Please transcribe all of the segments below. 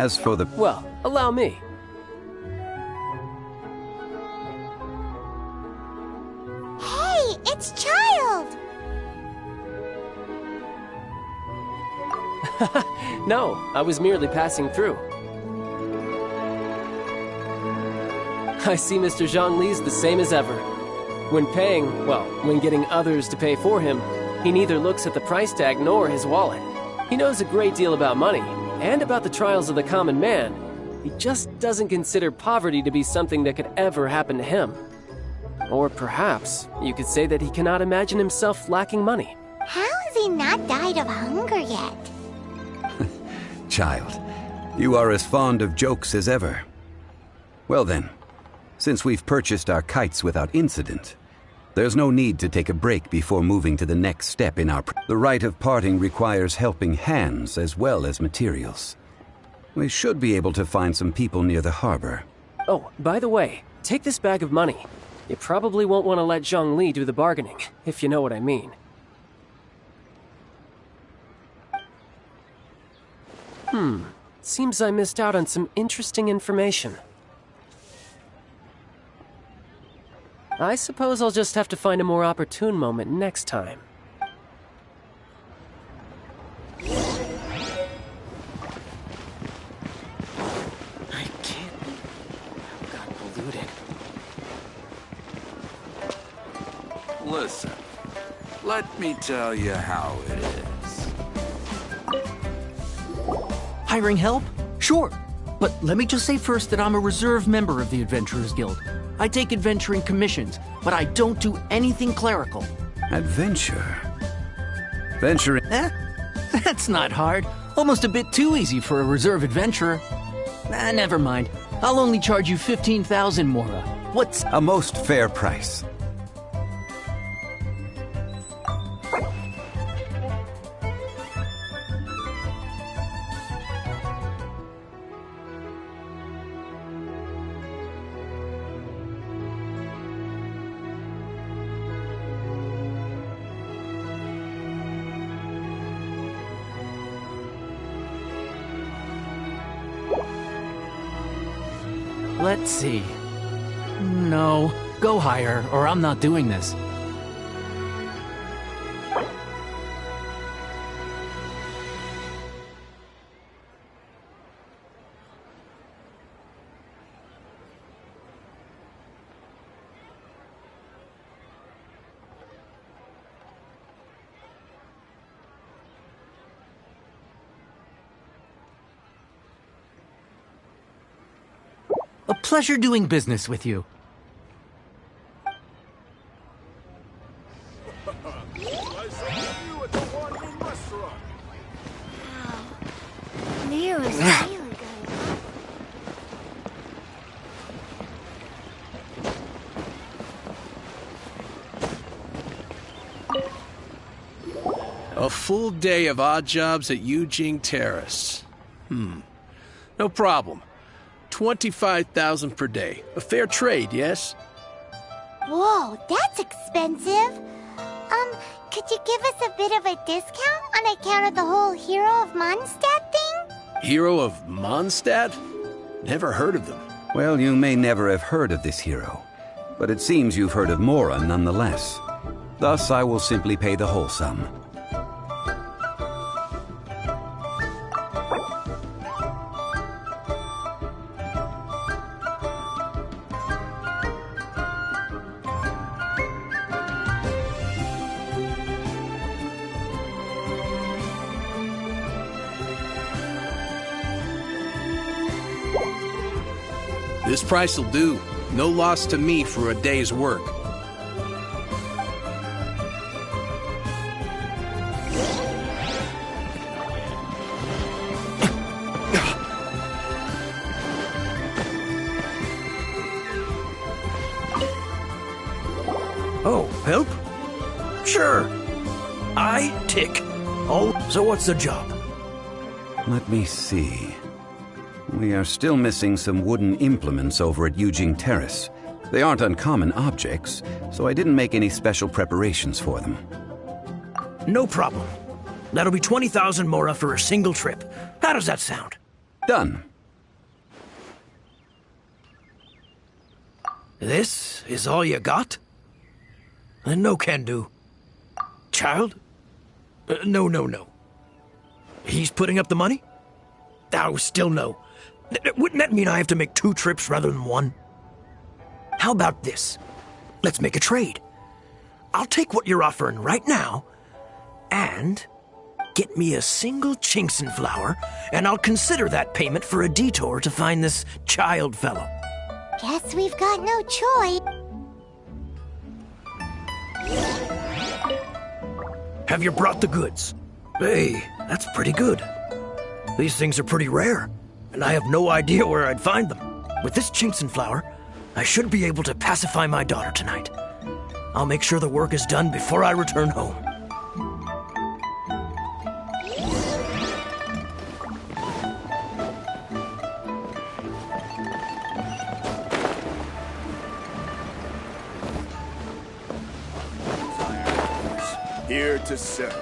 As for the... Well, allow me. Hey, it's Child! No, I was merely passing through. I see Mr. Zhongli's the same as ever. When paying, well, when getting others to pay for him, he neither looks at the price tag nor his wallet. He knows a great deal about money, and about the trials of the common man. He just doesn't consider poverty to be something that could ever happen to him. Or perhaps you could say that he cannot imagine himself lacking money. How has he not died of hunger yet? Child, you are as fond of jokes as ever. Well then, since we've purchased our kites without incident, there's no need to take a break before moving to the next step in our... The rite of parting requires helping hands as well as materials. We should be able to find some people near the harbor. Oh, by the way, take this bag of money. You probably won't want to let Zhongli do the bargaining, if you know what I mean. Seems I missed out on some interesting information. I suppose I'll just have to find a more opportune moment next time. I can't believe I got polluted. Listen, let me tell you how it is. Hiring help? Sure. But let me just say first that I'm a reserve member of the Adventurers Guild. I take adventuring commissions, but I don't do anything clerical. Adventure? Venturing... That's not hard. Almost a bit too easy for a reserve adventurer. Never mind. I'll only charge you 15,000 Mora. What's... A most fair price. Let's see. No, go higher, or I'm not doing this. A pleasure doing business with you. Leo is really good. A full day of odd jobs at Eugene Terrace. No problem. 25,000 per day. A fair trade, yes? Whoa, that's expensive. Could you give us a bit of a discount on account of the whole Hero of Mondstadt thing? Hero of Mondstadt? Never heard of them. Well, you may never have heard of this hero, but it seems you've heard of Mora nonetheless. Thus, I will simply pay the whole sum. This price will do. No loss to me for a day's work. Oh, help? Sure. I tick. Oh, so what's the job? Let me see. We are still missing some wooden implements over at Eugene Terrace. They aren't uncommon objects, so I didn't make any special preparations for them. No problem. That'll be 20,000 Mora for a single trip. How does that sound? Done. This is all you got? No can do. Child? No. He's putting up the money? Oh, still no. Wouldn't that mean I have to make 2 trips rather than 1? How about this? Let's make a trade. I'll take what you're offering right now, and get me a single Genshin flower, and I'll consider that payment for a detour to find this child fellow. Guess we've got no choice. Have you brought the goods? Hey, that's pretty good. These things are pretty rare, and I have no idea where I'd find them. With this Genshin flower, I should be able to pacify my daughter tonight. I'll make sure the work is done before I return home. Here to serve.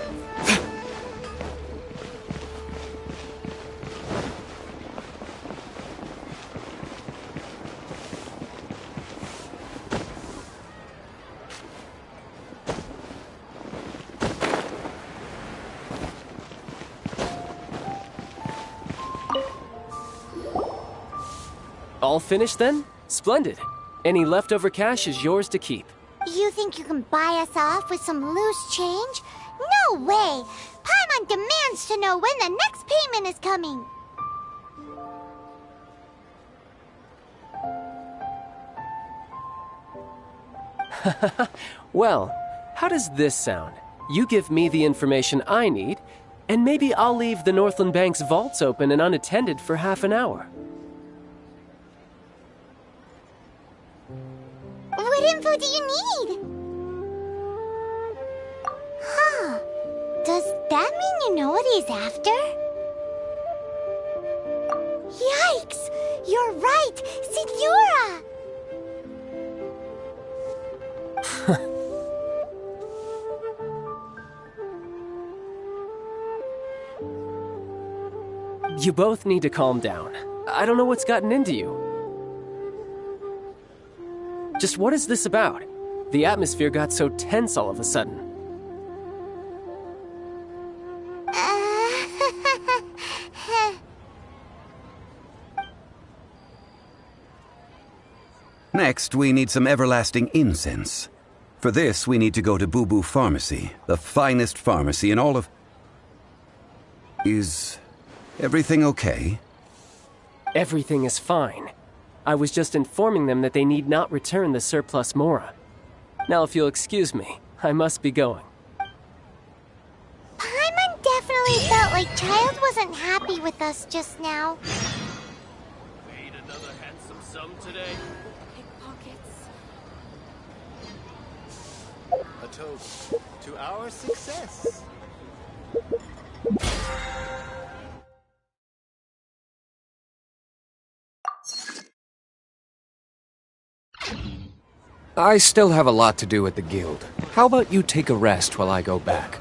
All finished then? Splendid. Any leftover cash is yours to keep. You think you can buy us off with some loose change? No way! Paimon demands to know when the next payment is coming! Well, how does this sound? You give me the information I need, and maybe I'll leave the Northland Bank's vaults open and unattended for half an hour. What info do you need? Huh. Does that mean you know what he's after? Yikes! You're right! Signora! You both need to calm down. I don't know what's gotten into you. Just what is this about? The atmosphere got so tense all of a sudden. Next, we need some everlasting incense. For this, we need to go to Boo Boo Pharmacy, the finest pharmacy in all of... Is everything okay? Everything is fine. I was just informing them that they need not return the surplus Mora. Now, if you'll excuse me, I must be going. Paimon definitely felt like Child wasn't happy with us just now. Made another handsome sum today. Pickpockets. A toast to our success. I still have a lot to do at the guild. How about you take a rest while I go back?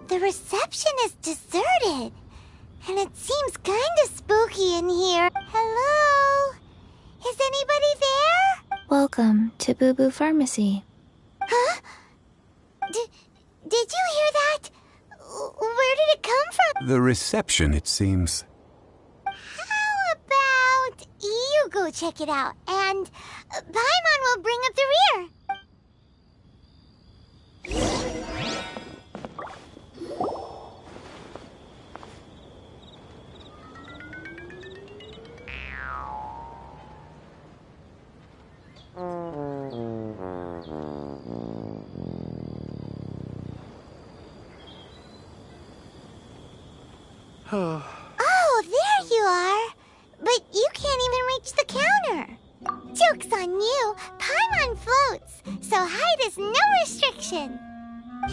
The reception is deserted. And it seems kinda spooky in here. Hello? Is anybody there? Welcome to Boo Boo Pharmacy. Huh? Did you hear that? Where did it come from? The reception, it seems. How about you go check it out, and Paimon will bring up the rear. Oh, there you are. But you can't even reach the counter. Joke's on you. Paimon floats, so height is no restriction.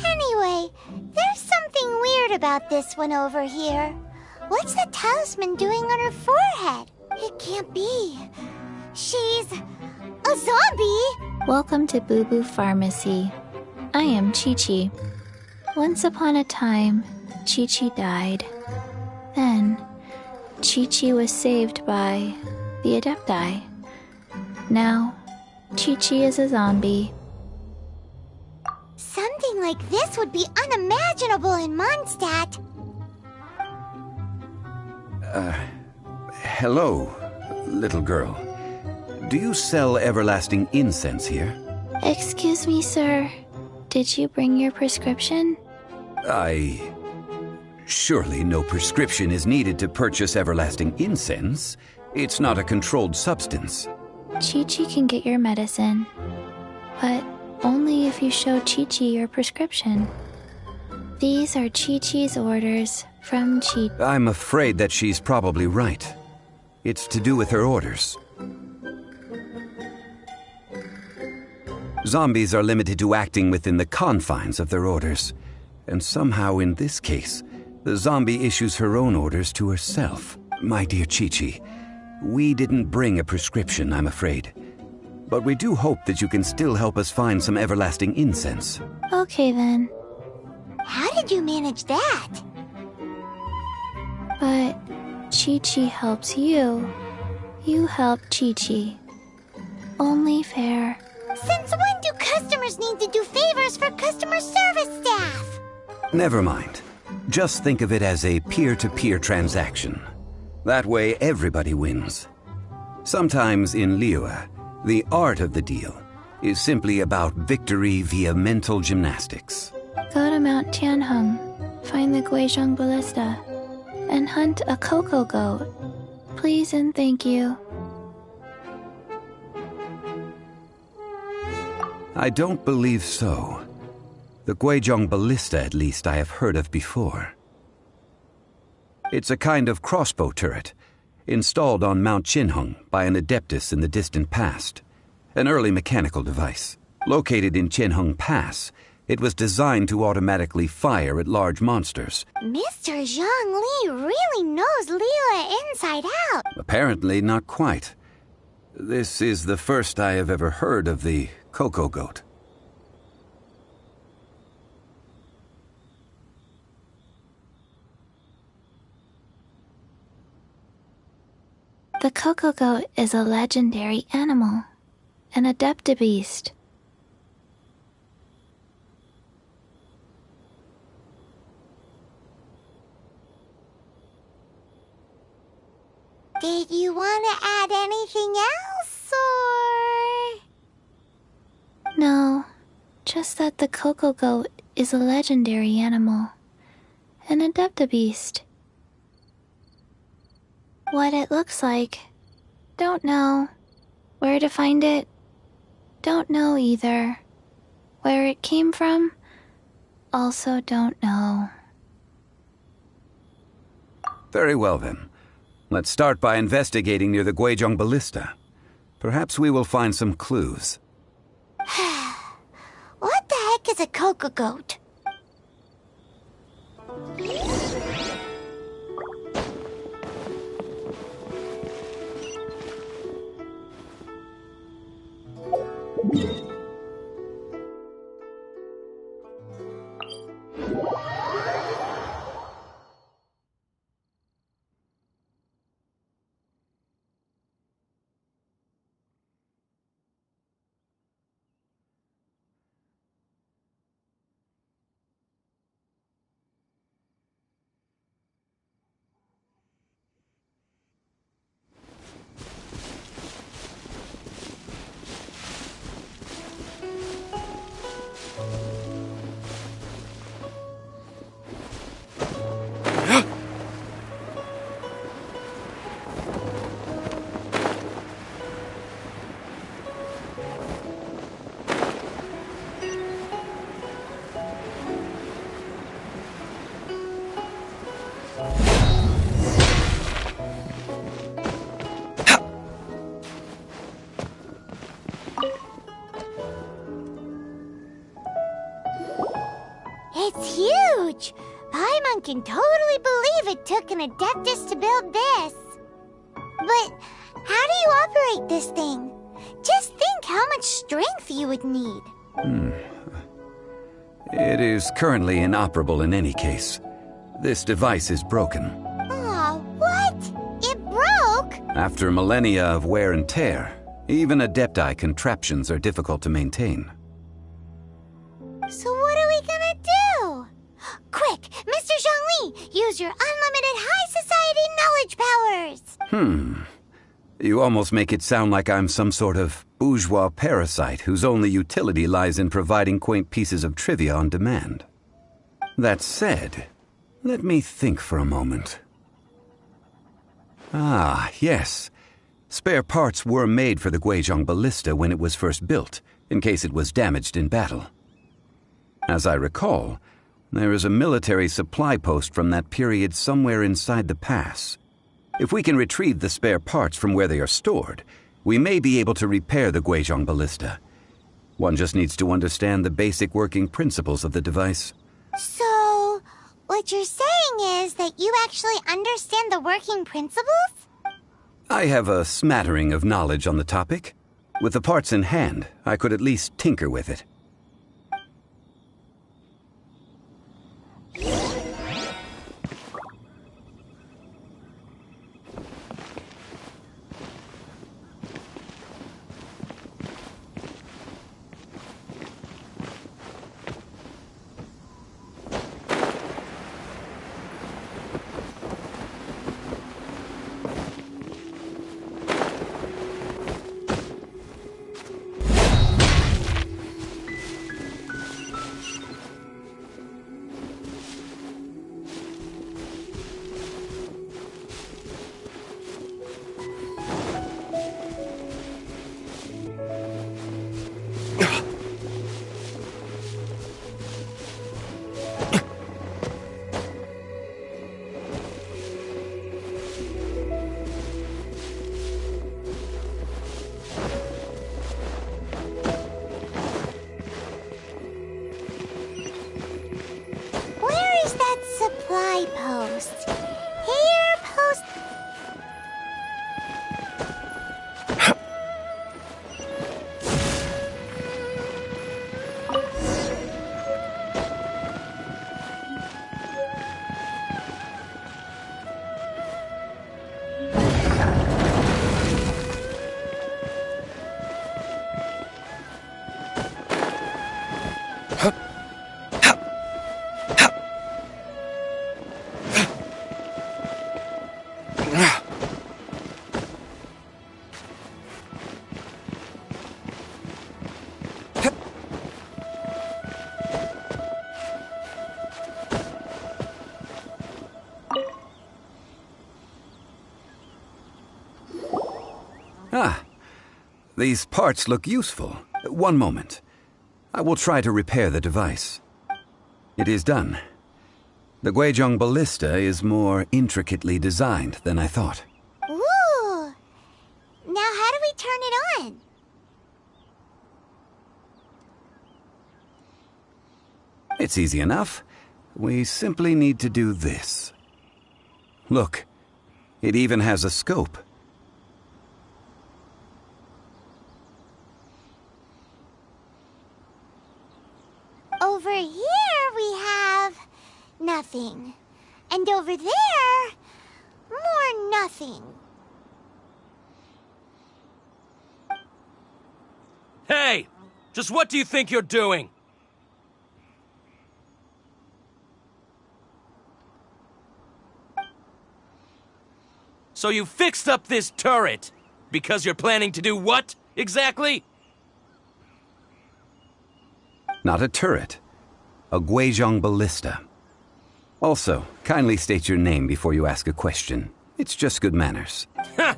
Anyway, there's something weird about this one over here. What's the talisman doing on her forehead? It can't be. She's a zombie. Welcome to Boo Boo Pharmacy. I am Chi-Chi. Once upon a time, Chi-Chi died. Then, Chi-Chi was saved by the Adepti. Now, Chi-Chi is a zombie. Something like this would be unimaginable in Mondstadt. Hello, little girl. Do you sell everlasting incense here? Excuse me, sir. Did you bring your prescription? Surely no prescription is needed to purchase everlasting incense. It's not a controlled substance. Chi-Chi can get your medicine, but only if you show Chi-Chi your prescription. These are Chi-Chi's orders from Chi. I'm afraid that she's probably right. It's to do with her orders. Zombies are limited to acting within the confines of their orders. And somehow in this case, the zombie issues her own orders to herself. My dear Chi-Chi, we didn't bring a prescription, I'm afraid. But we do hope that you can still help us find some everlasting incense. Okay then. How did you manage that? But Chi-Chi helps you. You help Chi-Chi. Only fair. Since when do customers need to do favors for customer service staff? Never mind. Just think of it as a peer-to-peer transaction. That way everybody wins. Sometimes in Liyue, the art of the deal is simply about victory via mental gymnastics. Go to Mount Tianheng, find the Guizhong Ballista, and hunt a cocoa goat. Please and thank you. I don't believe so. The Guizhong Ballista, at least, I have heard of before. It's a kind of crossbow turret, installed on Mount Qinheng by an adeptus in the distant past. An early mechanical device. Located in Qinheng Pass, it was designed to automatically fire at large monsters. Mr. Zhang Li really knows Liyue inside out. Apparently not quite. This is the first I have ever heard of the cocoa goat. The cocoa goat is a legendary animal, an adeptibeast. Did you want to add anything else, or...? No, just that the cocoa goat is a legendary animal, an adeptibeast. What it looks like, don't know. Where to find it, don't know either. Where it came from, also don't know. Very well then. Let's start by investigating near the Guizhong Ballista. Perhaps we will find some clues. What the heck is a cocoa goat? It's huge! Paimon can totally believe it took an Adeptus to build this. But how do you operate this thing? Just think how much strength you would need. It is currently inoperable in any case. This device is broken. Aw, what? It broke? After millennia of wear and tear, even Adepti contraptions are difficult to maintain. So what are we gonna do? Quick, Mr. Zhongli, use your unlimited high society knowledge powers! You almost make it sound like I'm some sort of bourgeois parasite whose only utility lies in providing quaint pieces of trivia on demand. That said, let me think for a moment. Ah, yes. Spare parts were made for the Guizhong Ballista when it was first built, in case it was damaged in battle. As I recall, there is a military supply post from that period somewhere inside the pass. If we can retrieve the spare parts from where they are stored, we may be able to repair the Guizhong Ballista. One just needs to understand the basic working principles of the device. So, what you're saying is that you actually understand the working principles? I have a smattering of knowledge on the topic. With the parts in hand, I could at least tinker with it. Supply post. Here, post. Ah, these parts look useful. One moment. I will try to repair the device. It is done. The Guizhong Ballista is more intricately designed than I thought. Ooh! Now how do we turn it on? It's easy enough. We simply need to do this. Look, it even has a scope. Over here we have nothing. And over there, more nothing. Hey! Just what do you think you're doing? So you fixed up this turret because you're planning to do what, exactly? Not a turret. A Guizhong Ballista. Also, kindly state your name before you ask a question. It's just good manners. Ha!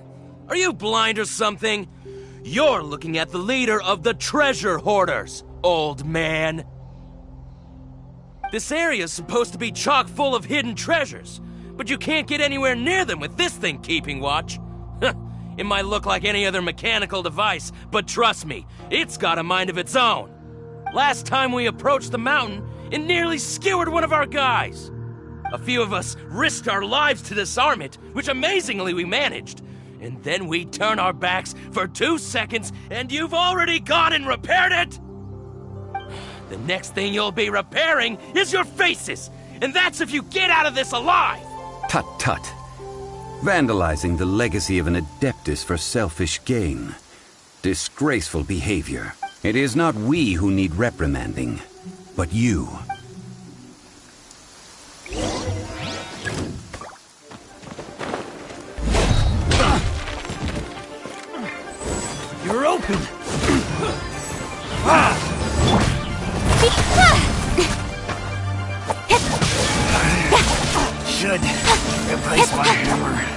Are you blind or something? You're looking at the leader of the treasure hoarders, old man. This area's supposed to be chock full of hidden treasures, but you can't get anywhere near them with this thing keeping watch. It might look like any other mechanical device, but trust me, it's got a mind of its own. Last time we approached the mountain, and nearly skewered one of our guys. A few of us risked our lives to disarm it, which amazingly we managed. And then we turn our backs for 2 seconds, and you've already gone and repaired it? The next thing you'll be repairing is your faces, and that's if you get out of this alive! Tut tut. Vandalizing the legacy of an Adeptus for selfish gain. Disgraceful behavior. It is not we who need reprimanding, but you. You're open! Should replace my hammer.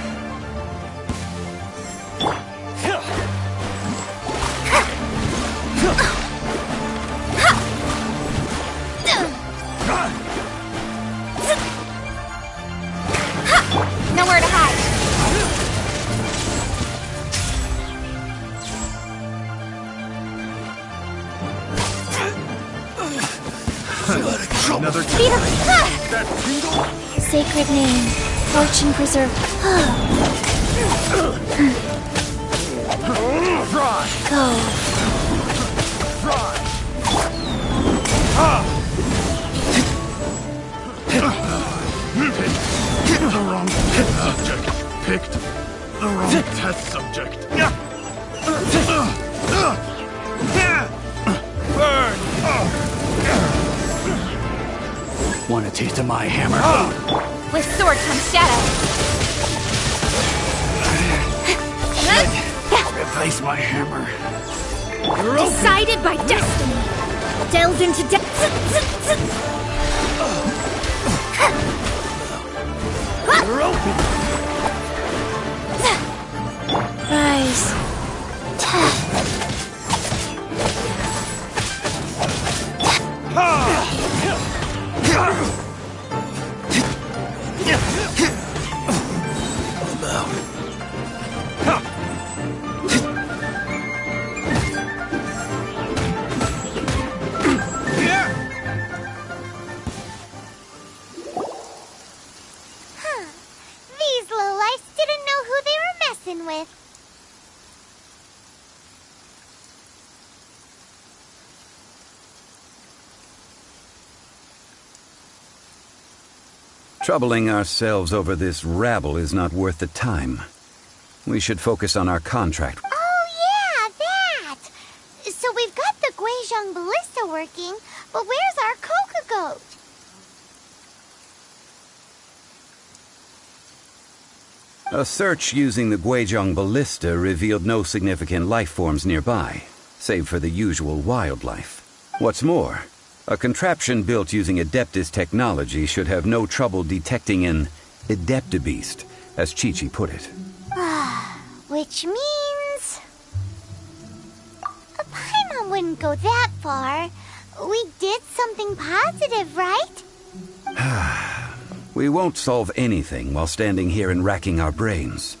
Nowhere to hide. Another Sacred name, fortune preserve. Go. The wrong test subject. Picked the wrong test subject. Burn! Want a taste of my hammer? With sword comes shadow. Replace my hammer. Decided by destiny. Delve into depth. You're open. Rise. These lowlifes didn't know who they were messing with. Troubling ourselves over this rabble is not worth the time. We should focus on our contract. Oh yeah, that! So we've got the Guizhong ballista working, but where's our Coca goat? A search using the Guizhong ballista revealed no significant life forms nearby, save for the usual wildlife. What's more, a contraption built using Adeptus technology should have no trouble detecting an Adeptabeast, as Chi-Chi put it. Which means... Paimon wouldn't go that far. We did something positive, right? We won't solve anything while standing here and racking our brains.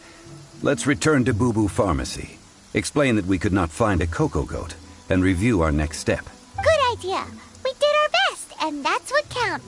Let's return to Boo Boo Pharmacy, explain that we could not find a Coco Goat, and review our next step. Good idea. We did our best, and that's what counts.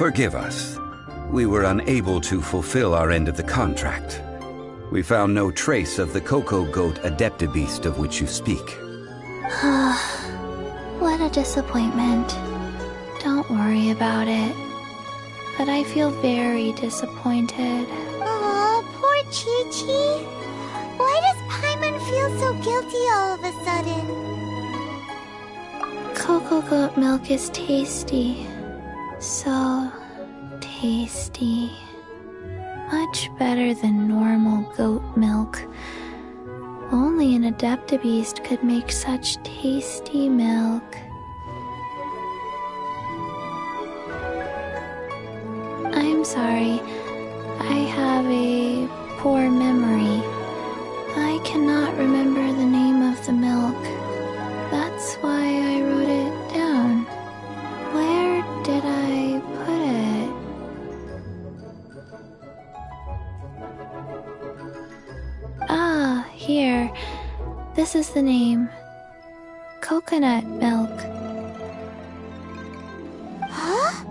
Forgive us. We were unable to fulfill our end of the contract. We found no trace of the Cocoa Goat Adeptabeast of which you speak. What a disappointment. Don't worry about it. But I feel very disappointed. Aw, poor Chi-Chi. Why does Paimon feel so guilty all of a sudden? Cocoa goat milk is tasty. So tasty. Much better than normal goat milk. Only an Adeptabeast could make such tasty milk. I'm sorry. I have a poor memory. I cannot remember the name of the milk. That's why I wrote it down. Where did I put it? Ah, here. This is the name. Coconut milk. Huh?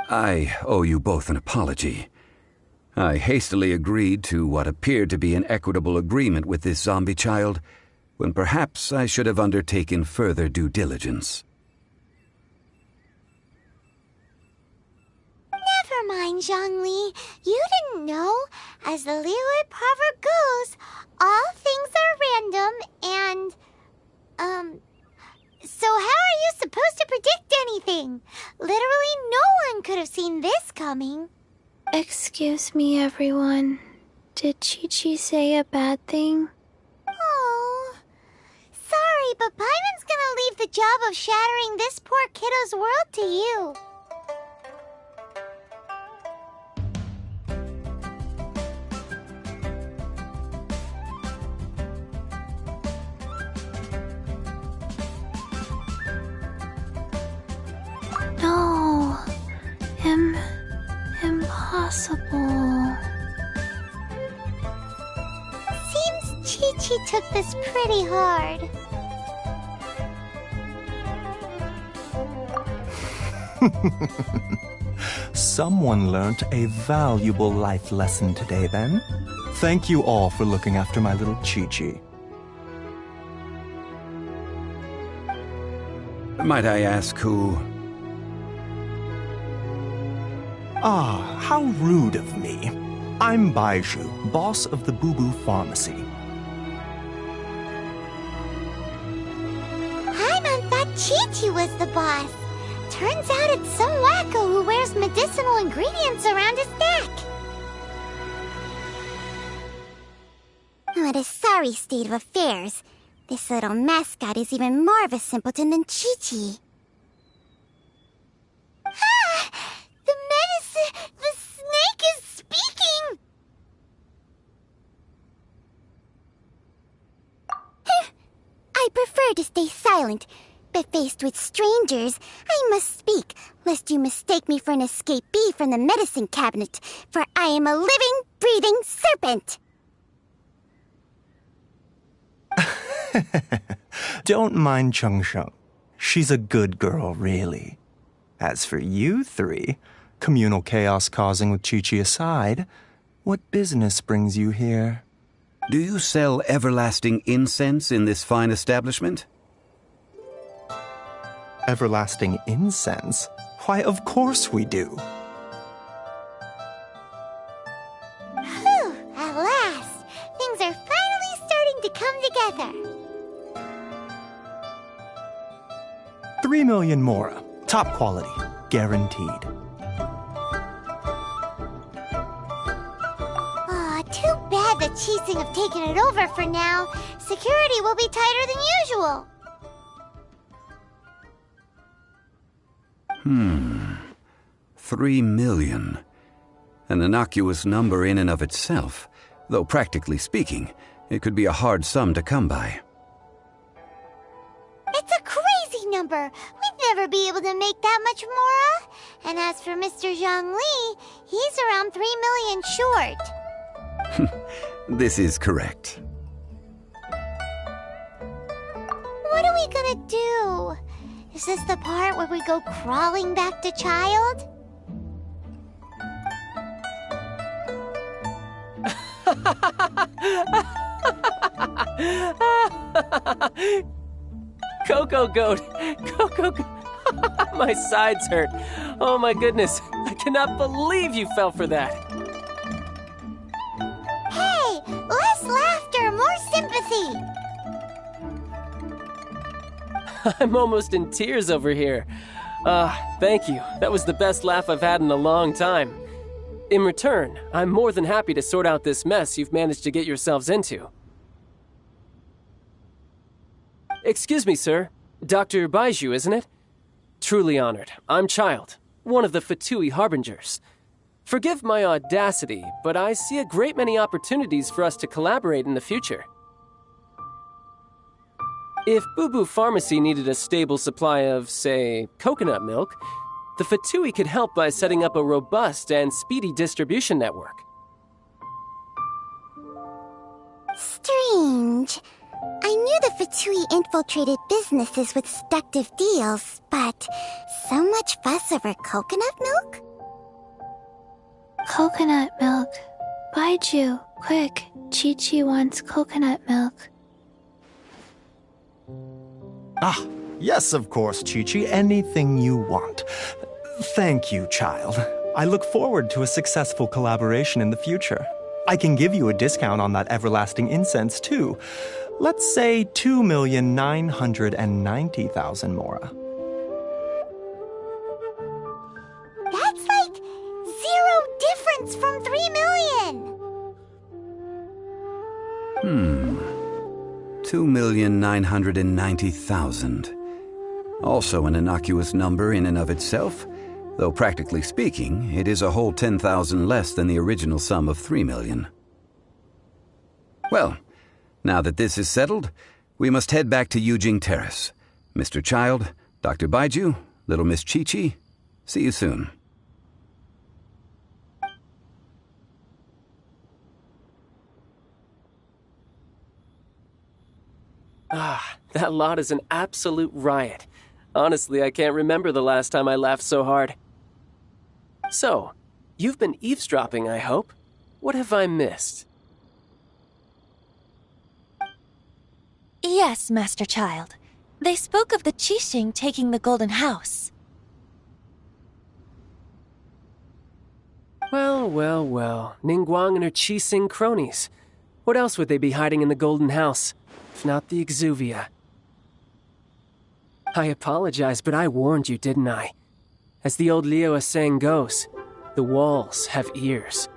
I owe you both an apology. I hastily agreed to what appeared to be an equitable agreement with this zombie child, when perhaps I should have undertaken further due diligence. Never mind, Zhongli. You didn't know. As the Liyue proverb goes, all things are random and, so how are you supposed to predict anything? Literally no one could have seen this coming. Excuse me, everyone. Did Chi-Chi say a bad thing? Oh, sorry, but Paimon's gonna leave the job of shattering this poor kiddo's world to you. No. Impossible. Seems Chi-Chi took this pretty hard. Someone learnt a valuable life lesson today, then. Thank you all for looking after my little Chi-Chi. Might I ask who? Ah, how rude of me. I'm Baiju, boss of the Boo Boo Pharmacy. Paimon thought Chi-Chi was the boss. Turns out it's some wacko who wears medicinal ingredients around his neck. What a sorry state of affairs. This little mascot is even more of a simpleton than Chi-Chi. Ah! The medicine! The snake is speaking! I prefer to stay silent, but faced with strangers, I must speak, lest you mistake me for an escapee from the medicine cabinet, for I am a living, breathing serpent! Don't mind Chung Sheng. She's a good girl, really. As for you three, communal chaos causing with Chi-Chi aside, what business brings you here? Do you sell everlasting incense in this fine establishment? Everlasting incense? Why, of course we do. Whew, at last! Things are finally starting to come together. 3 million mora. Top quality. Guaranteed. Aw, too bad the Chising have taken it over for now. Security will be tighter than usual. 3 million. An innocuous number in and of itself, though practically speaking, it could be a hard sum to come by. It's a crazy number. We'd never be able to make that much mora. And as for Mr. Zhongli, he's around 3 million short. This is correct. Is this the part where we go crawling back to child? Coco Goat! Coco Goat! My sides hurt. Oh my goodness. I cannot believe you fell for that. Hey, less laughter, more sympathy. I'm almost in tears over here. Thank you. That was the best laugh I've had in a long time. In return, I'm more than happy to sort out this mess you've managed to get yourselves into. Excuse me, sir. Dr. Baiju, isn't it? Truly honored. I'm Child, one of the Fatui Harbingers. Forgive my audacity, but I see a great many opportunities for us to collaborate in the future. If Boo Boo Pharmacy needed a stable supply of, say, coconut milk, the Fatui could help by setting up a robust and speedy distribution network. Strange. I knew the Fatui infiltrated businesses with seductive deals, but so much fuss over coconut milk? Coconut milk. Baiju, quick. Chi-Chi wants coconut milk. Ah, yes, of course, Chi-Chi. Anything you want. Thank you, child. I look forward to a successful collaboration in the future. I can give you a discount on that everlasting incense, too. Let's say 2,990,000 mora. That's like 0 difference from 3 million. 2,990,000. Also an innocuous number in and of itself, though practically speaking, it is a whole 10,000 less than the original sum of 3 million. Well, now that this is settled, we must head back to Yujing Terrace. Mr. Child, Dr. Baiju, little Miss Chi-Chi, see you soon. That lot is an absolute riot. Honestly, I can't remember the last time I laughed so hard. So, you've been eavesdropping, I hope. What have I missed? Yes, Master Child. They spoke of the Qixing taking the Golden House. Well, well, well. Ningguang and her Qixing cronies. What else would they be hiding in the Golden House, if not the Exuvia? I apologize, but I warned you, didn't I? As the old Liu saying goes, the walls have ears.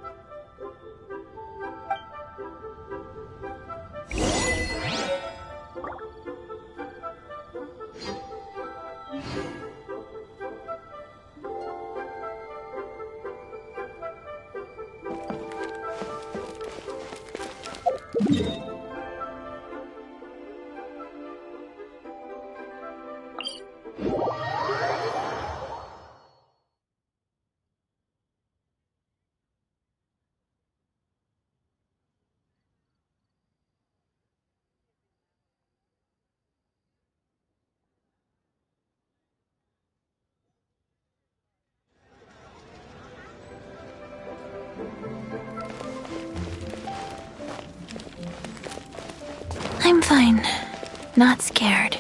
I'm fine. Not scared.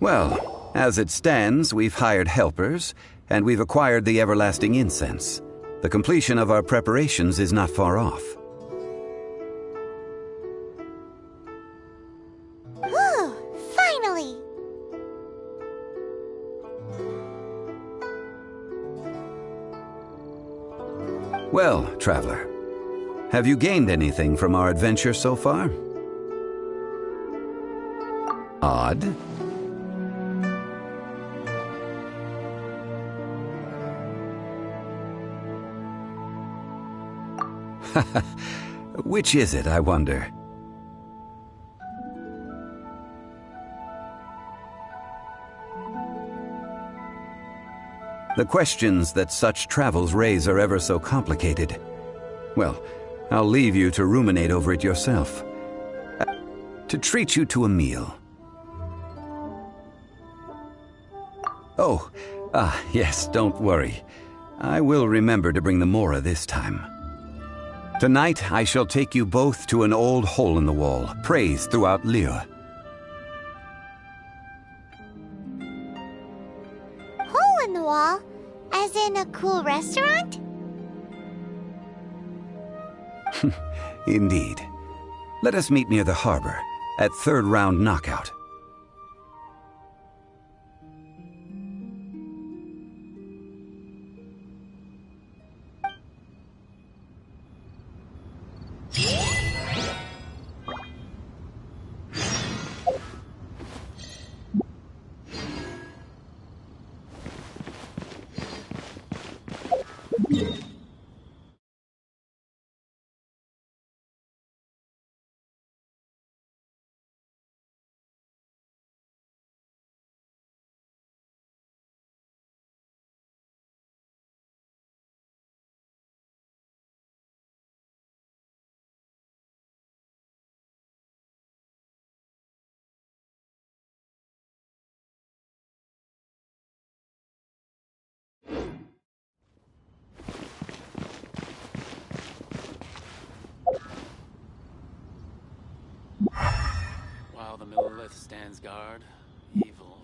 Well, as it stands, we've hired helpers, and we've acquired the everlasting incense. The completion of our preparations is not far off. Whew, finally! Well, traveler, have you gained anything from our adventure so far? Odd. Which is it, I wonder? The questions that such travels raise are ever so complicated. Well, I'll leave you to ruminate over it yourself. To treat you to a meal. Oh, yes, don't worry. I will remember to bring the Mora this time. Tonight, I shall take you both to an old hole in the wall, praised throughout Liyue. Hole in the wall? As in a cool restaurant? Indeed. Let us meet near the harbor, at third round knockout. While the Millelith stands guard, evil.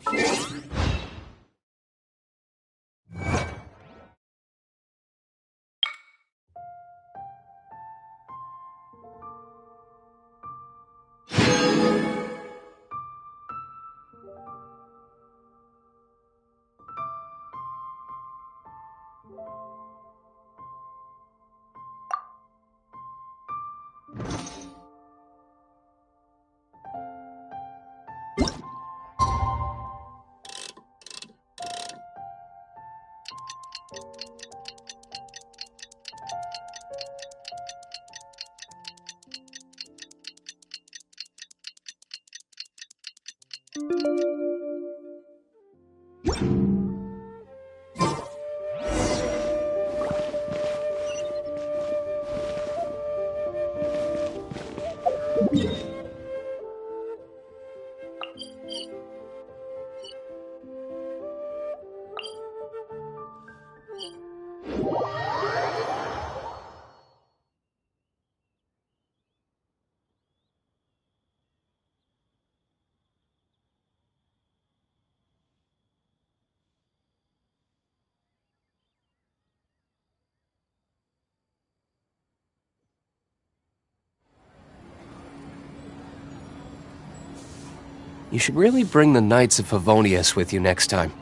You should really bring the Knights of Favonius with you next time.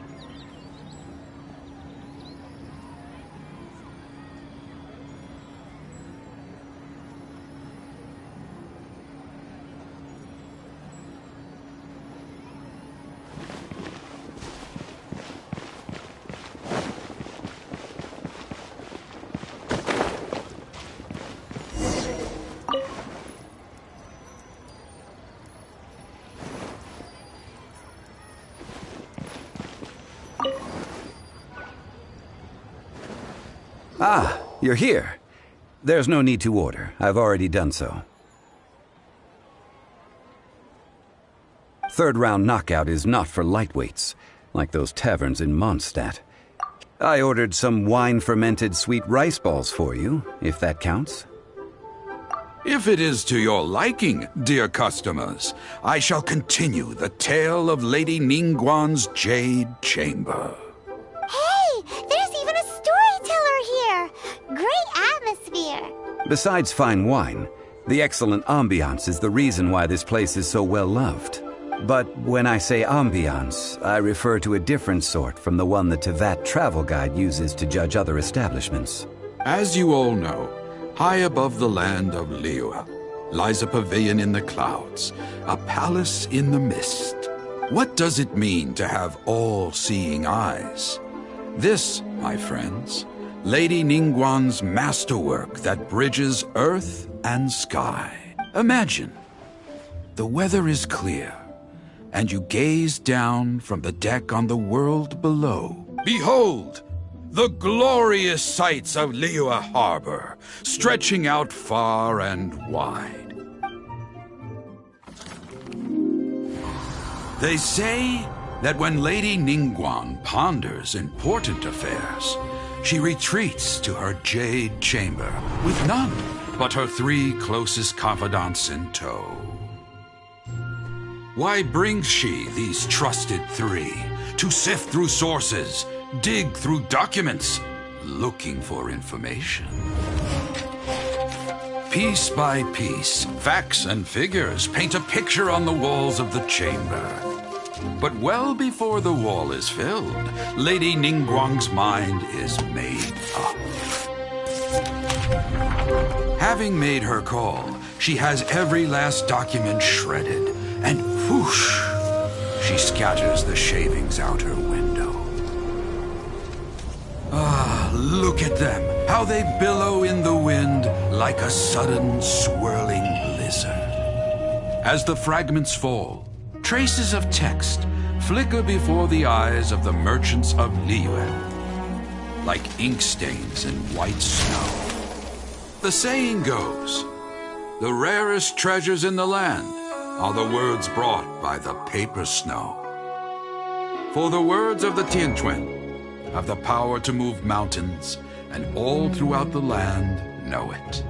Ah, you're here. There's no need to order. I've already done so. Third round knockout is not for lightweights, like those taverns in Mondstadt. I ordered some wine-fermented sweet rice balls for you, if that counts. If it is to your liking, dear customers, I shall continue the tale of Lady Ningguang's Jade Chamber. Hey, there's even a storyteller here! Great atmosphere! Besides fine wine, the excellent ambiance is the reason why this place is so well loved. But when I say ambiance, I refer to a different sort from the one the Tevat travel guide uses to judge other establishments. As you all know, high above the land of Liyue lies a pavilion in the clouds, a palace in the mist. What does it mean to have all-seeing eyes? This, my friends, Lady Ningguang's masterwork that bridges earth and sky. Imagine, the weather is clear, and you gaze down from the deck on the world below. Behold, the glorious sights of Liyue Harbor, stretching out far and wide. They say that when Lady Ningguang ponders important affairs, she retreats to her Jade Chamber with none but her 3 closest confidants in tow. Why brings she these trusted 3 to sift through sources, dig through documents, looking for information? Piece by piece, facts and figures paint a picture on the walls of the chamber. But well before the wall is filled, Lady Ningguang's mind is made up. Having made her call, she has every last document shredded, and whoosh, she scatters the shavings out her window. Ah, look at them, how they billow in the wind like a sudden swirling blizzard. As the fragments fall, traces of text flicker before the eyes of the merchants of Liyue, like ink stains in white snow. The saying goes, the rarest treasures in the land are the words brought by the paper snow. For the words of the Tianquan have the power to move mountains, and all throughout the land know it.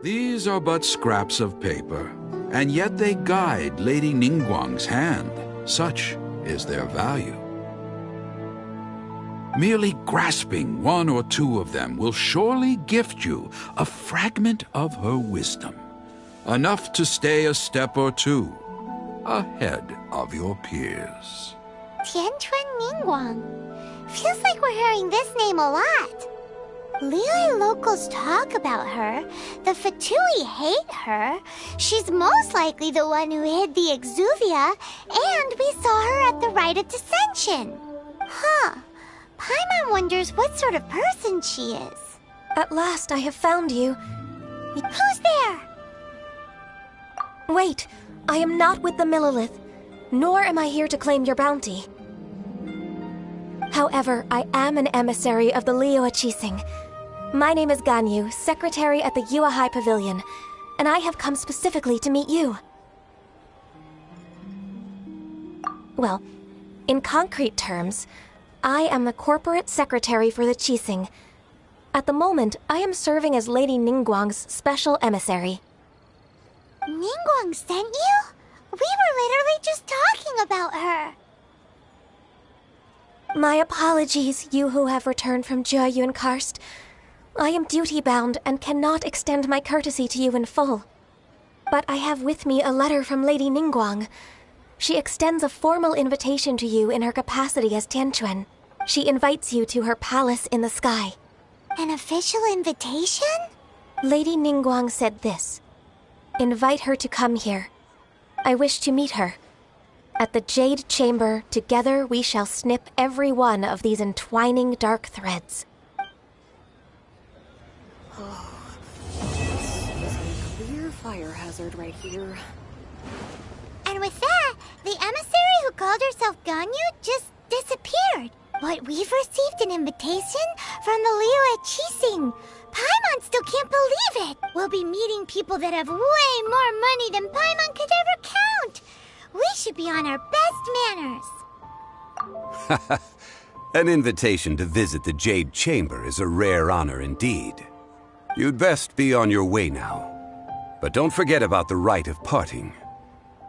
These are but scraps of paper, and yet they guide Lady Ningguang's hand. Such is their value. Merely grasping 1 or 2 of them will surely gift you a fragment of her wisdom, enough to stay a step or 2 ahead of your peers. Tianquan Ningguang. Feels like we're hearing this name a lot. Liyue locals talk about her. The Fatui hate her. She's most likely the one who hid the Exuvia, and we saw her at the Rite of Dissension. Huh. Paimon wonders what sort of person she is. At last I have found you. Who's there? Wait, I am not with the Millelith, nor am I here to claim your bounty. However, I am an emissary of the Liyue Qixing. My name is Ganyu, secretary at the Yue High Pavilion, and I have come specifically to meet you. Well, in concrete terms, I am the corporate secretary for the Qixing. At the moment, I am serving as Lady Ningguang's special emissary. Ningguang sent you? We were literally just talking about her. My apologies, you who have returned from Jieyun Karst. I am duty-bound and cannot extend my courtesy to you in full. But I have with me a letter from Lady Ningguang. She extends a formal invitation to you in her capacity as Tianquan. She invites you to her palace in the sky. An official invitation? Lady Ningguang said this. Invite her to come here. I wish to meet her. At the Jade Chamber, together we shall snip every one of these entwining dark threads. Clear fire hazard right here. And with that, the emissary who called herself Ganyu just disappeared. But we've received an invitation from the Liyue Qixing. Paimon still can't believe it. We'll be meeting people that have way more money than Paimon could ever count. We should be on our best manners. An invitation to visit the Jade Chamber is a rare honor indeed. You'd best be on your way now. But don't forget about the rite of parting.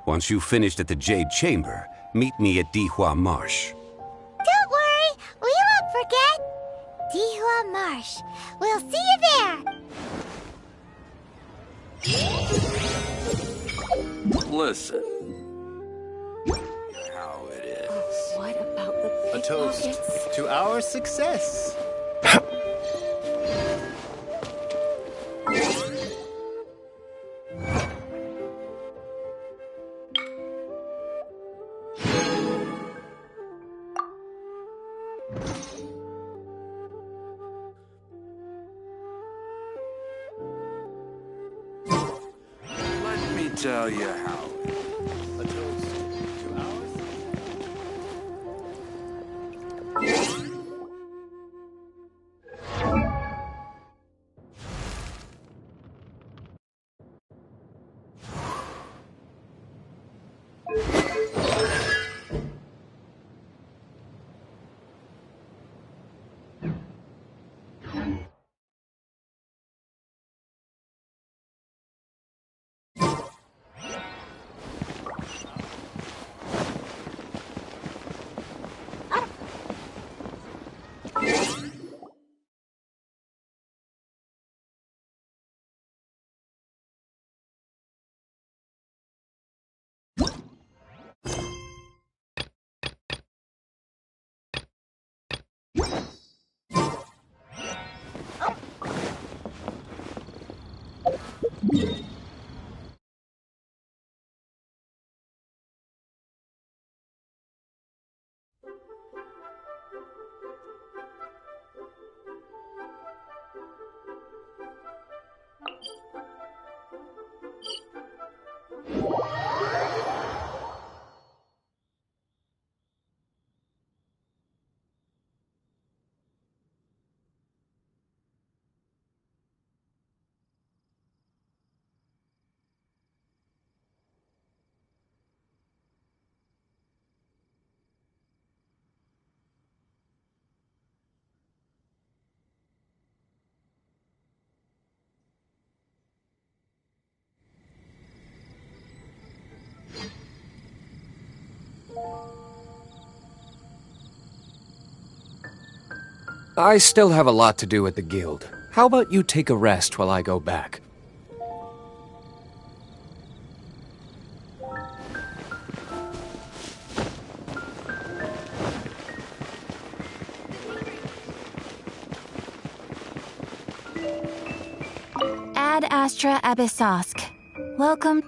Once you've finished at the Jade Chamber, meet me at Dihua Marsh. Don't worry, we won't forget. Dihua Marsh. We'll see you there. Listen. How it is. What about the A toast pickpockets? to our success. Let me tell you how. A toast to our I still have a lot to do at the guild. How about you take a rest while I go back? Ad Astra Abyssosk. Welcome.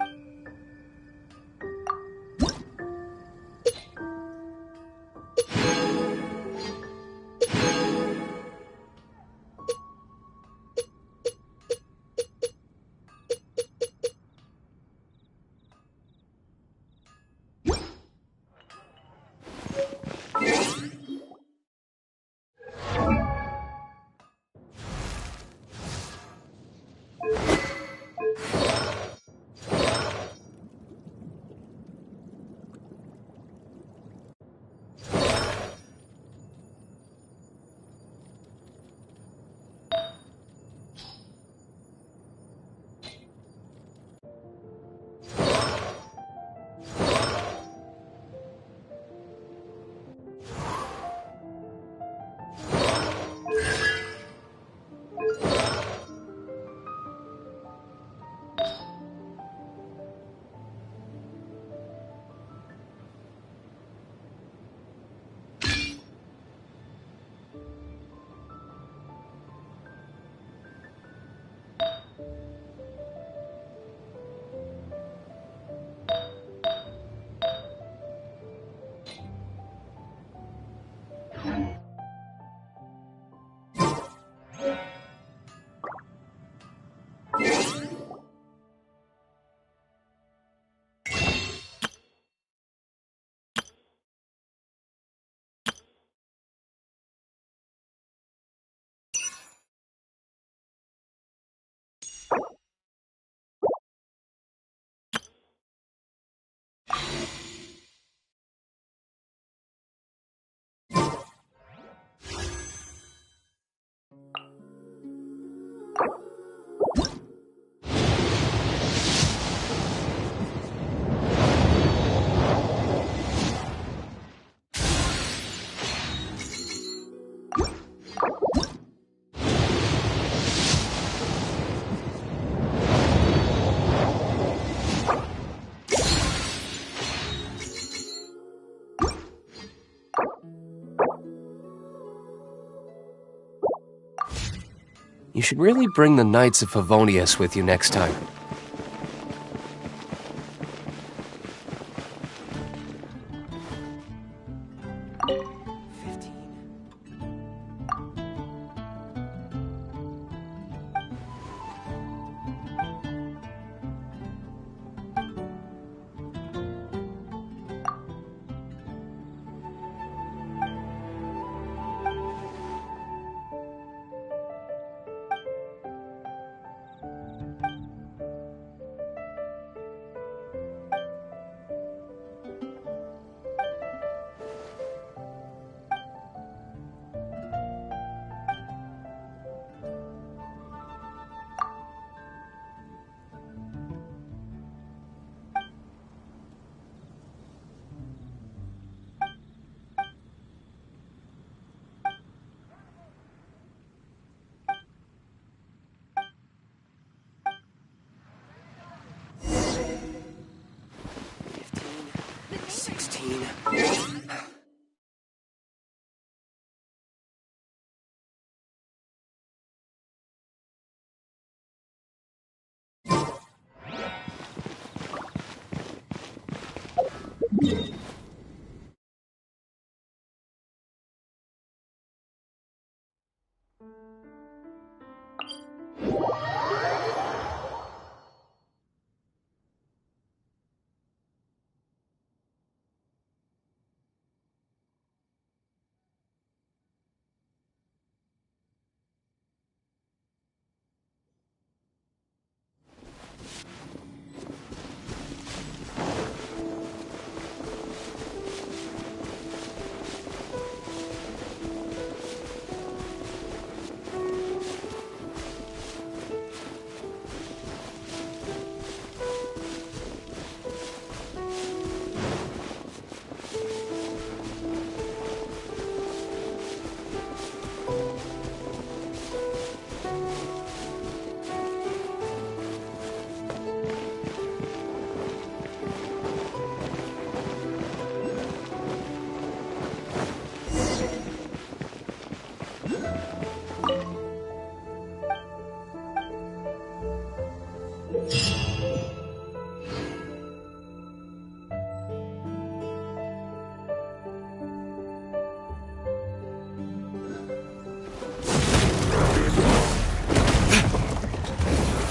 You should really bring the Knights of Favonius with you next time.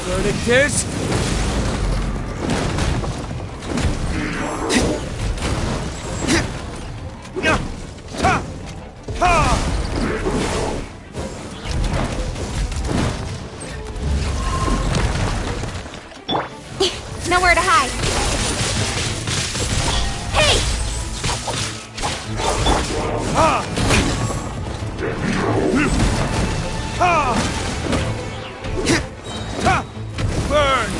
Verdict is... Nowhere to hide. Hey! Burn!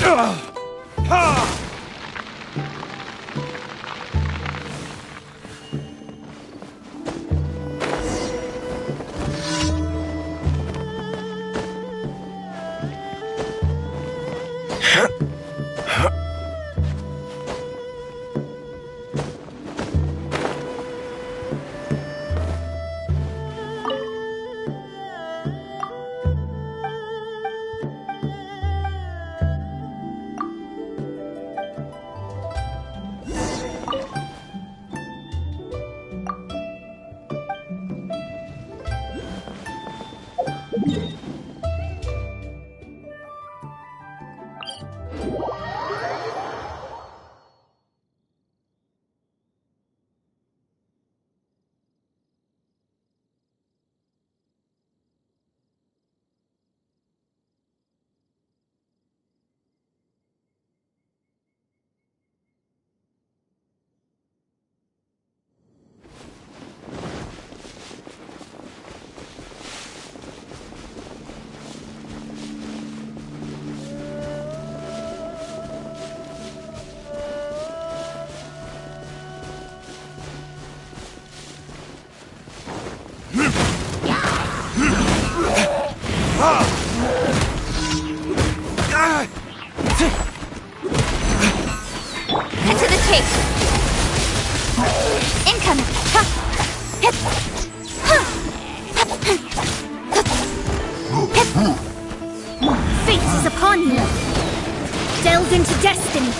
Cut to the chase. Incoming. Fate is upon you. Delve into destiny.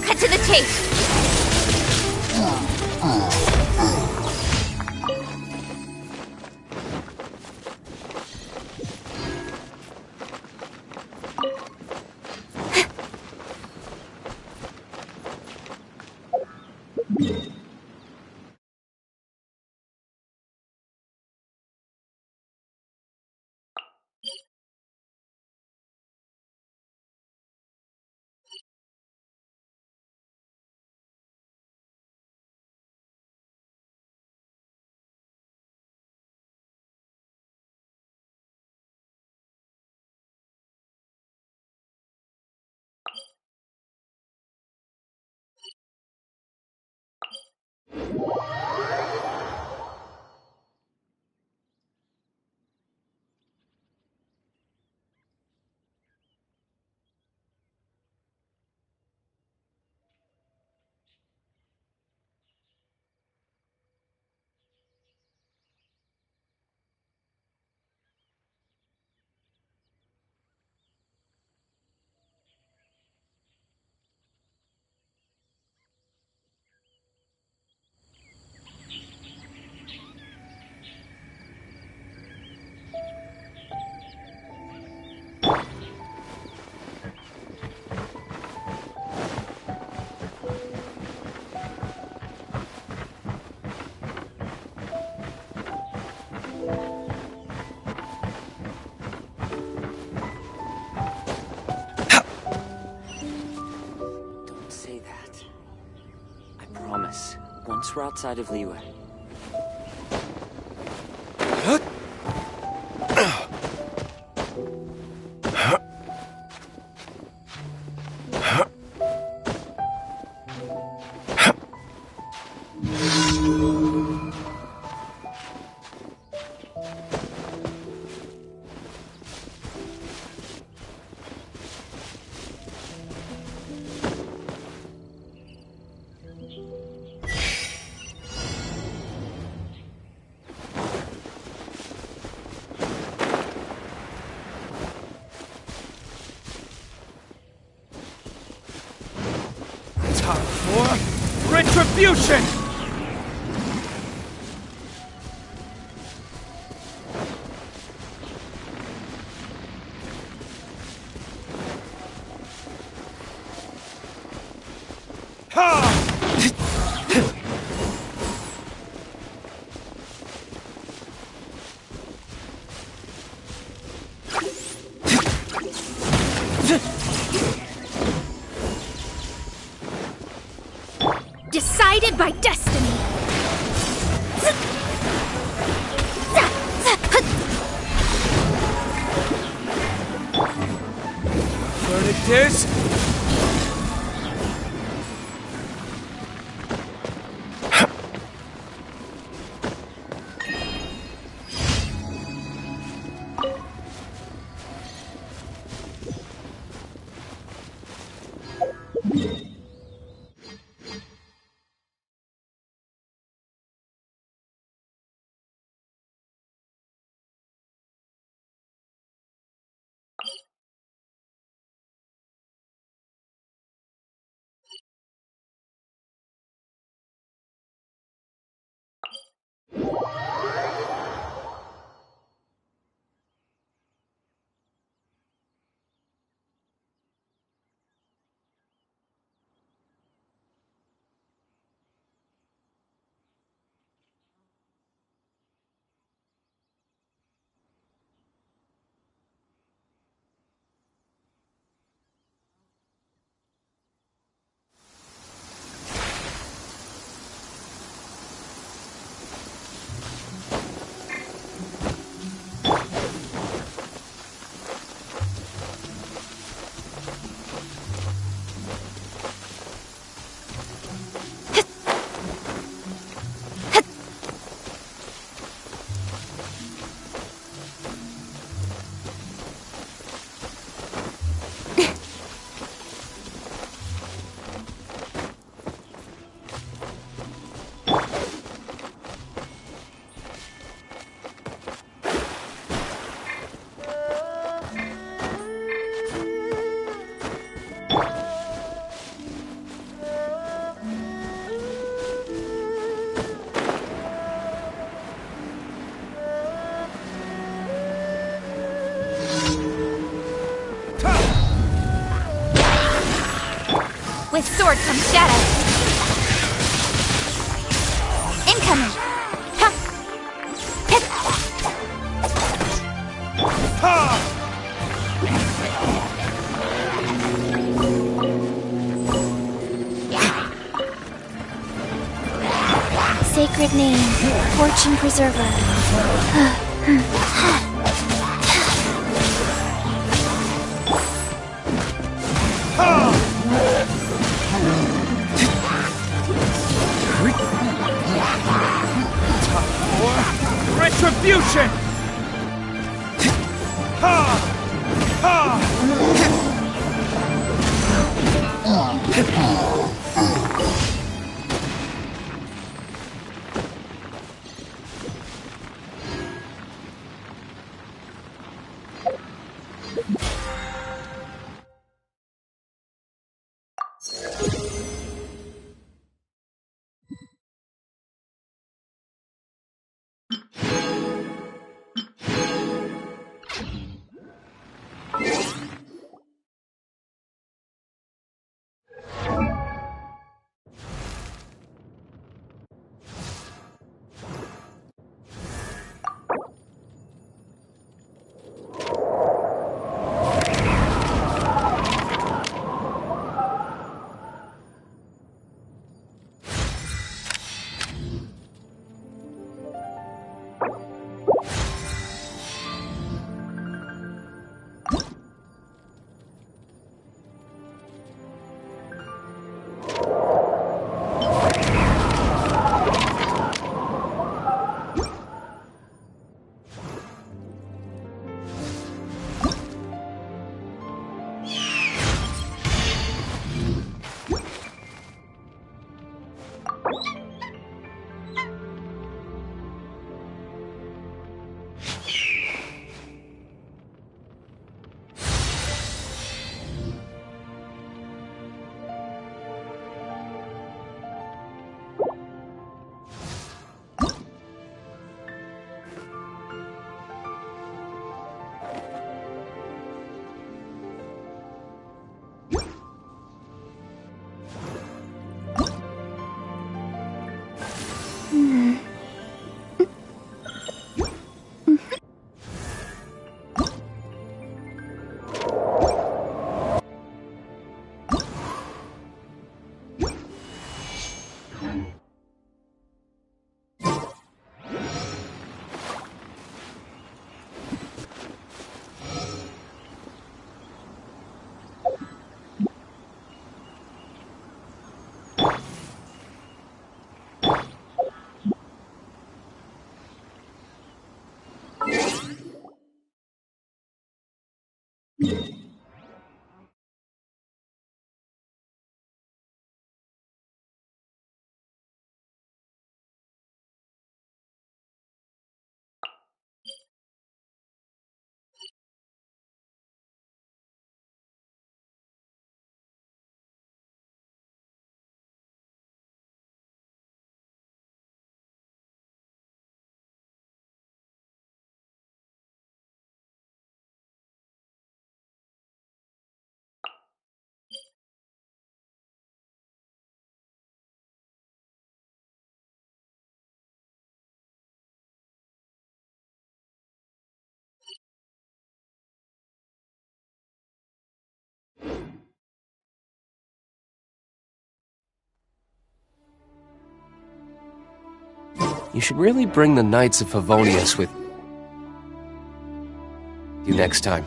Cut to the chase. Once we're outside of Liyue. Retribution! Decided by destiny. Verdict is... With sword comes shadow. Incoming. Ha. Hit. Sacred name, fortune preserver. Retribution! You should really bring the Knights of Favonius with you next time.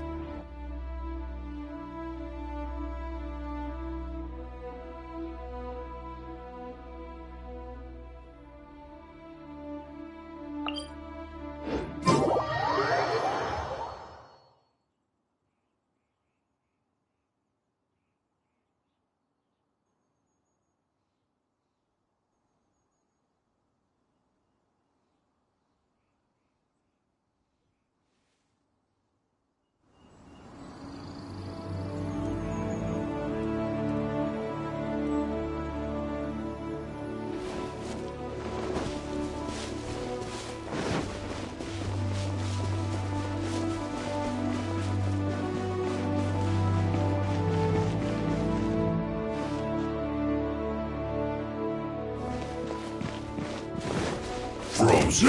Time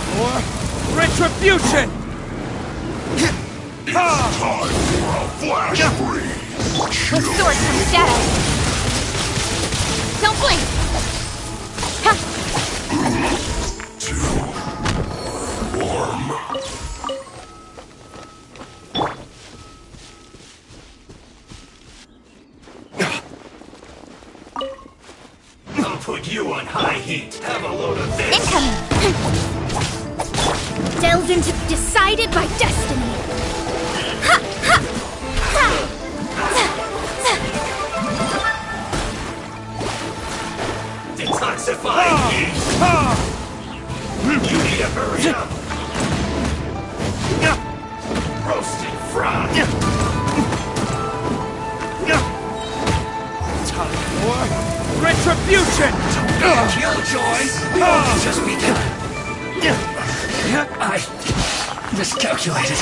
for retribution! Time for a flash freeze! With sword from shadow. Don't blink! Ha! Too warm. I'll put you on high heat. Have a load of this. Incoming! Delved into decided by destiny. Ha! Ha! Ha! Detoxifying heat. You need to hurry up. Roasted fried. Time for retribution! Killjoys! We only just begun. I miscalculated.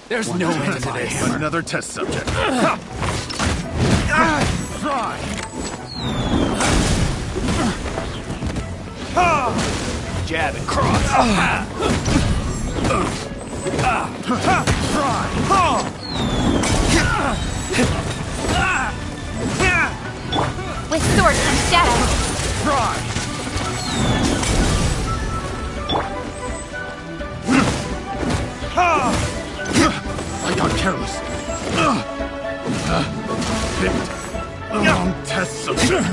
There's no end to this. Another test subject. Try. Jab and cross. With sword comes shadow. Try. I got careless. Picked the wrong test subject.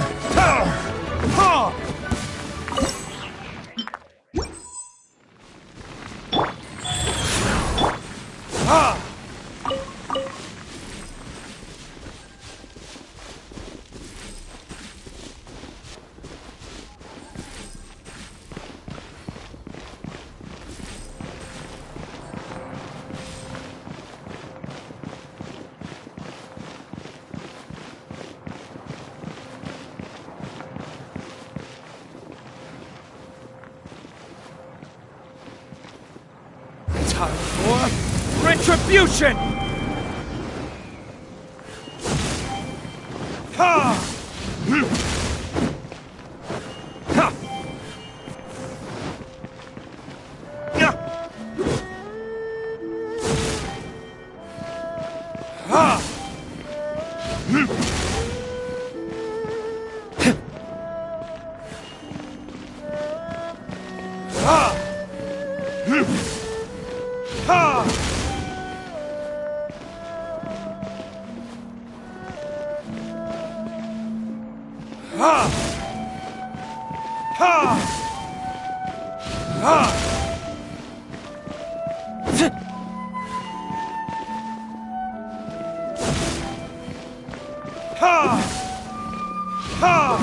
Time for retribution! Ha! Ha! Ya! Ha! Ha! Ha! Ha! Ha! Ha! Ha! Ha! Ha!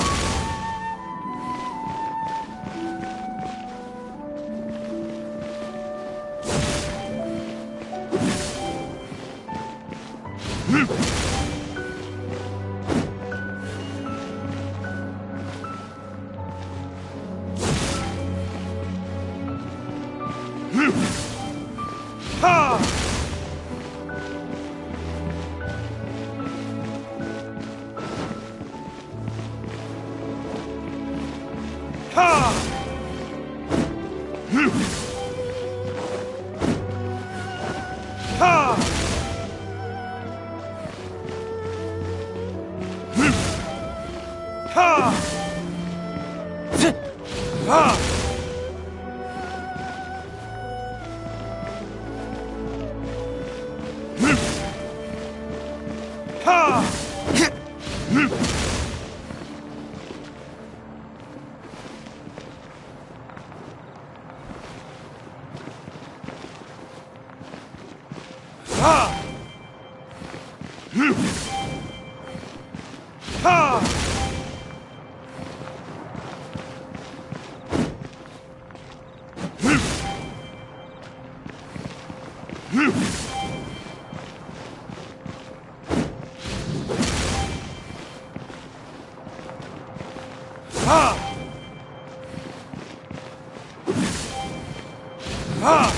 Ha! Ha! Ha! Ha! Ha! Ha! Ha! Ha! Ha!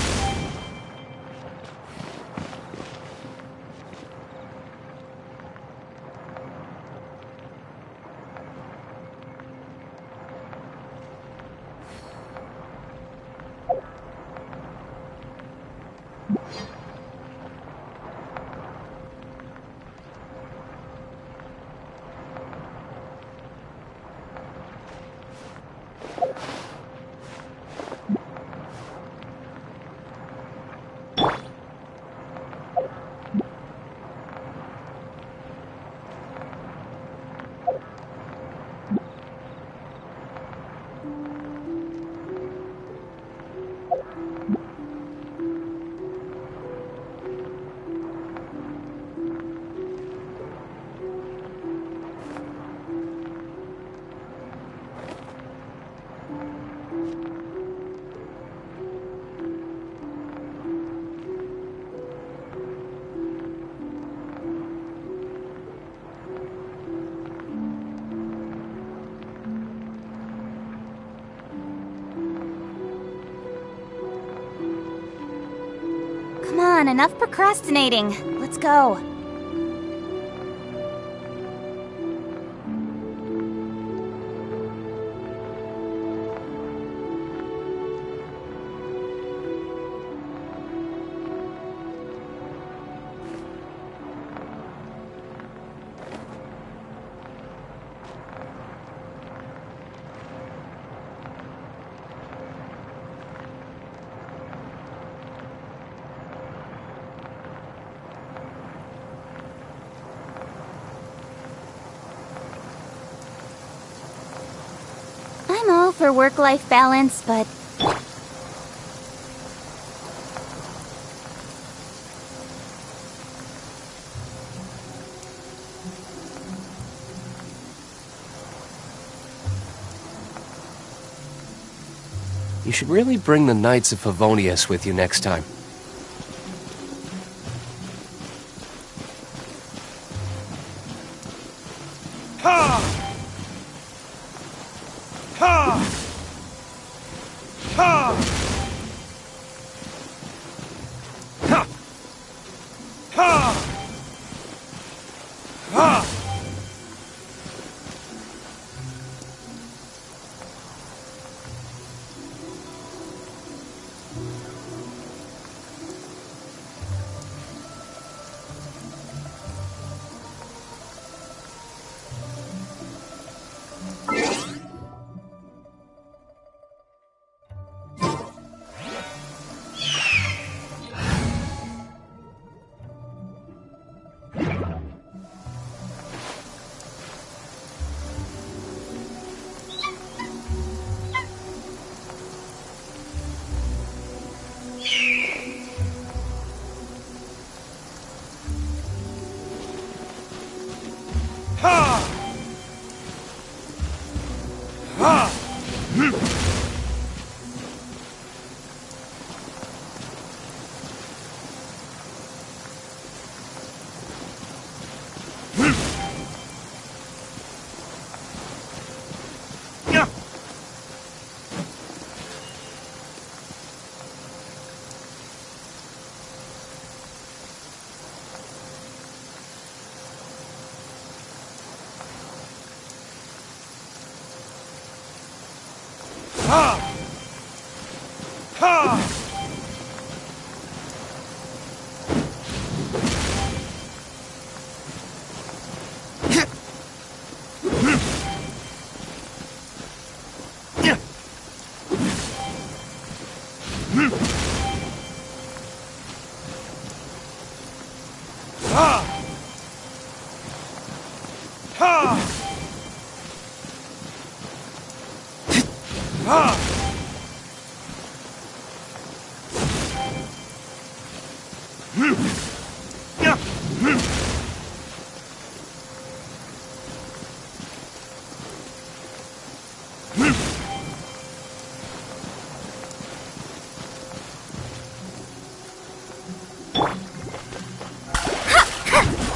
Come on, enough procrastinating. Let's go. I'm all for work-life balance, but... You should really bring the Knights of Favonius with you next time. Ha! Ha! Ha! Ha! Ha! Ha!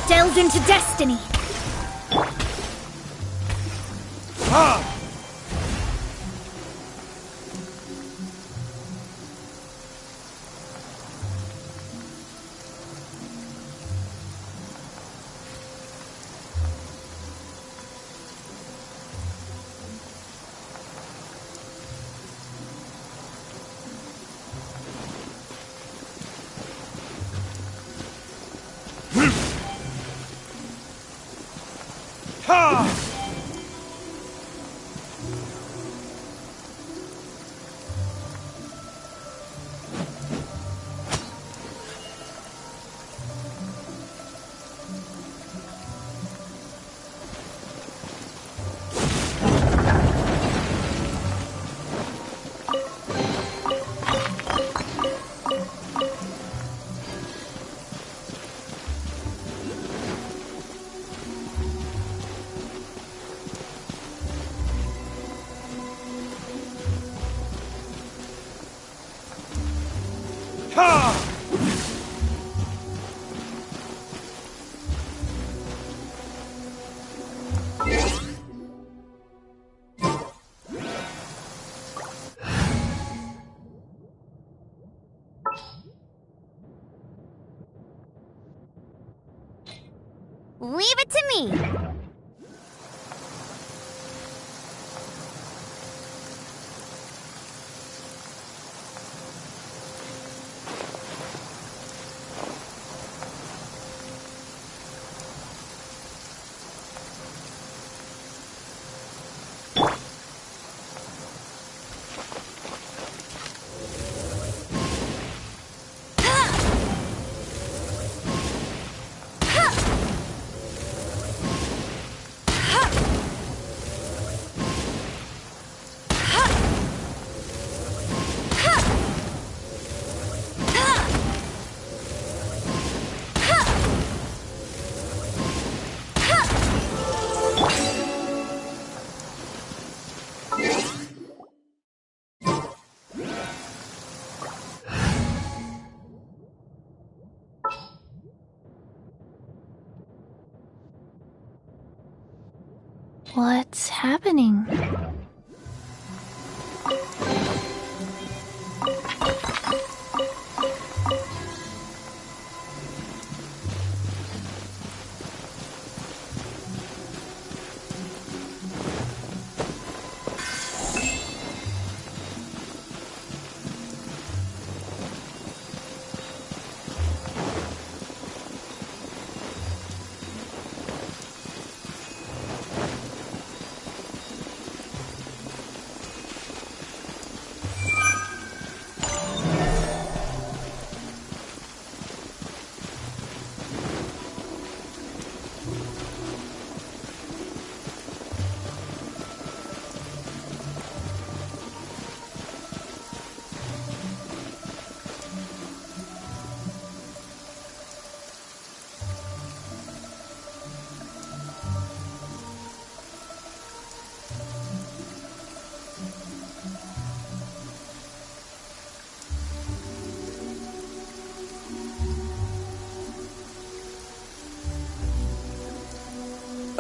Delve into destiny. Leave it to me. What's happening?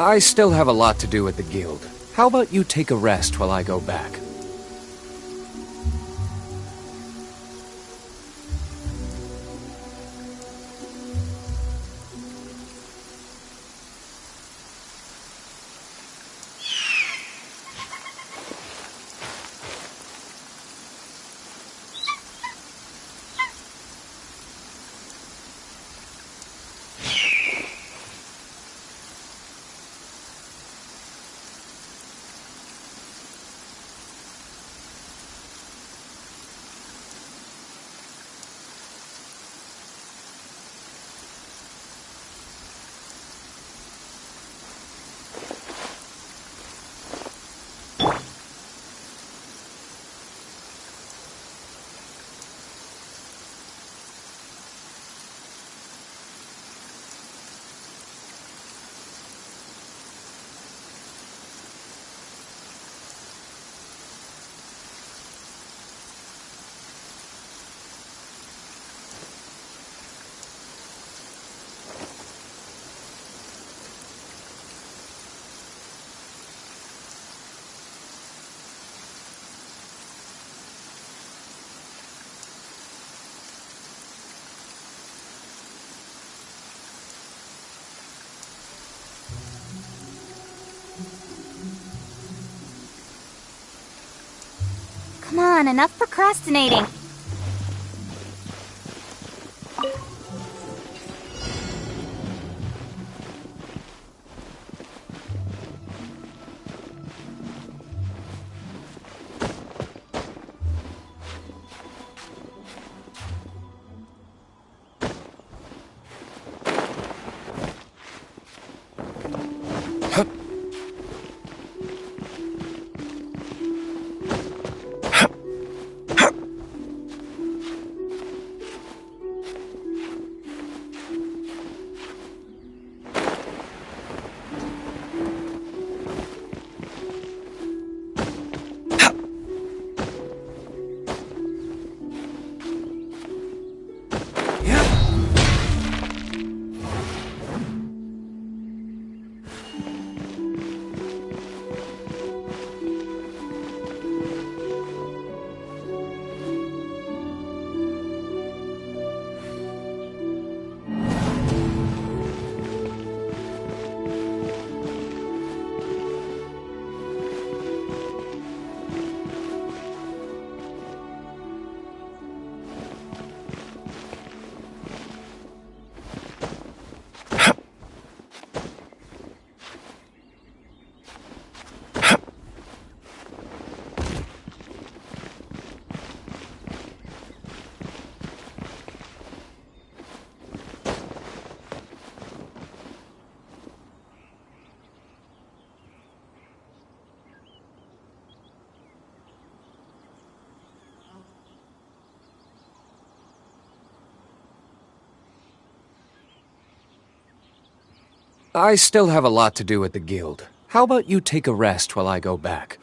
I still have a lot to do at the guild. How about you take a rest while I go back? Come on, enough procrastinating. I still have a lot to do at the guild. How about you take a rest while I go back?